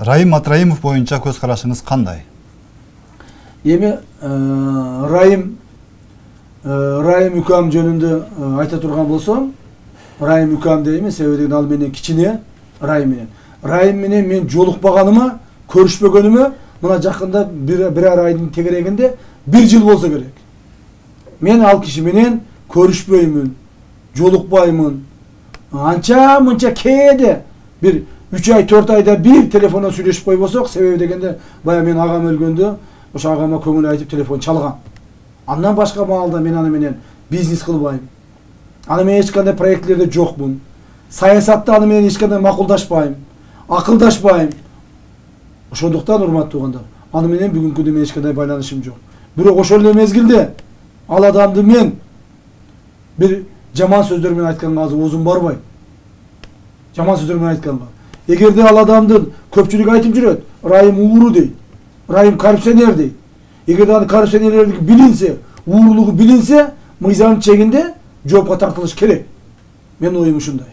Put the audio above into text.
Райым Матраимов боюнча көз карашыңыз кандай? Эми Райым укам жөнүндө айта турган болсом, Райым укам дейм, себеби деген ал менен кичине Райым менен мен жолукпаганыма, көрүшпөгөнүмө мына жакында бир айдын тегерегинде 1 жыл болсо керек. Мен ал киши менен көрүшпөймүн, жолукпаймын. Анча-мынча кээде бир 3 ай 4 айда бир телефондон сүйлөшүп койбосок, себеби дегенде бая мен агам өлгөндө ошо агама көңүл айтып телефон чалган. Андан башка маалда мен аны менен бизнес кылбайм. Аны менен эч кандай проектлерде жокмун. Саясатта аны менен эч кандай макулдашпайм, акылдашпайм. Ошондуктан урматтуу угандар, аны менен бүгүнкү күндө мен эч кандай байланышым жок. Бирок ошол эле мезгилде ал адамды мен бир жаман сөздөр менен айтканга азыр оозум барбайт. Жаман сөздөр менен айтканга. Эгерде ал адамдын көпчүлүк айтып жүрөт, Райым ууру дейт, Райым коррупционер дейт. Эгерде аны коррупционерлиги билинсе, уурулугу билинсе, мыйзам чегинде жоопко тартылыш керек. Мен оюм ушундай.